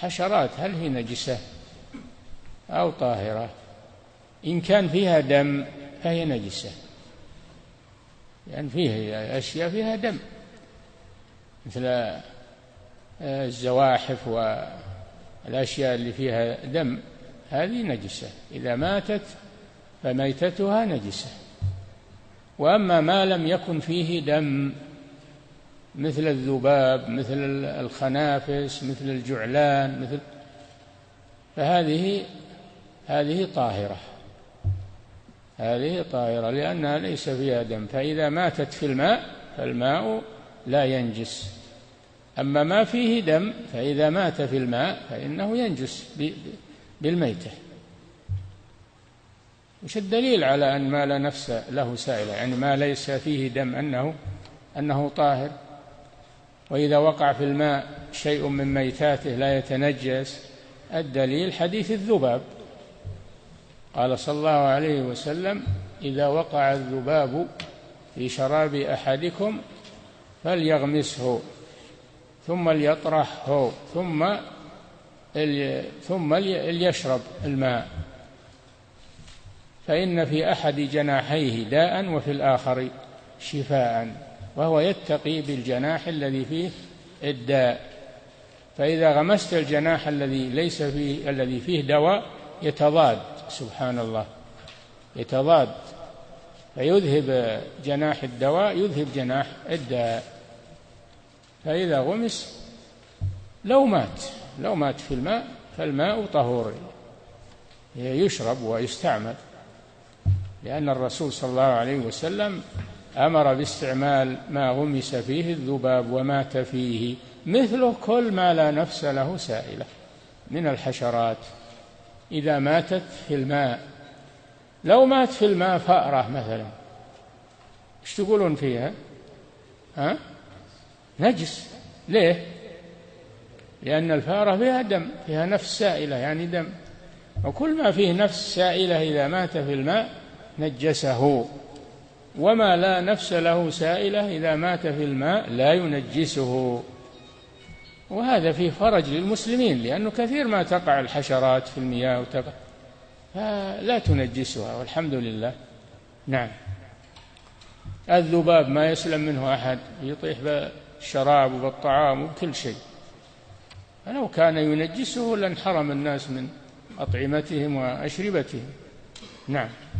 الحشرات هل هي نجسة أو طاهرة؟ إن كان فيها دم فهي نجسة، لأن فيها أشياء فيها دم مثل الزواحف والأشياء اللي فيها دم، هذه نجسة، إذا ماتت فميتتها نجسة. وأما ما لم يكن فيه دم مثل الذباب، مثل الخنافس، مثل الجعلان، فهذه طاهرة، هذه طاهرة لأنها ليس فيها دم، فإذا ماتت في الماء فالماء لا ينجس. أما ما فيه دم فإذا مات في الماء فإنه ينجس بالميتة. وش الدليل على أن ما لا نفس له سائلة، يعني ما ليس فيه دم أنه طاهر؟ وإذا وقع في الماء شيء من ميتاته لا يتنجس، الدليل حديث الذباب، قال صلى الله عليه وسلم: إذا وقع الذباب في شراب أحدكم فليغمسه ثم ليطرحه ثم ليشرب الماء، فإن في أحد جناحيه داء وفي الآخر شفاء، وهو يتقي بالجناح الذي فيه الداء. فإذا غمست الجناح الذي فيه دواء يتضاد، سبحان الله، يتضاد، فيذهب جناح الدواء يذهب جناح الداء. فإذا غمس لو مات في الماء فالماء طهور يشرب ويستعمل، لأن الرسول صلى الله عليه وسلم أمر باستعمال ما غمس فيه الذباب ومات فيه، مثله كل ما لا نفس له سائلة من الحشرات إذا ماتت في الماء. لو مات في الماء فأرة مثلا، ايش تقولون فيها؟ نجس. ليه؟ لأن الفأرة فيها دم، فيها نفس سائلة يعني دم، وكل ما فيه نفس سائلة إذا مات في الماء نجسه، وما لا نفس له سائلة إذا مات في الماء لا ينجسه. وهذا فيه فرج للمسلمين، لأنه كثير ما تقع الحشرات في المياه فلا تنجسها، والحمد لله. نعم. الذباب ما يسلم منه أحد، يطيح بالشراب وبالطعام وكل شيء، فلو كان ينجسه لانحرم الناس من أطعمتهم وأشربتهم. نعم.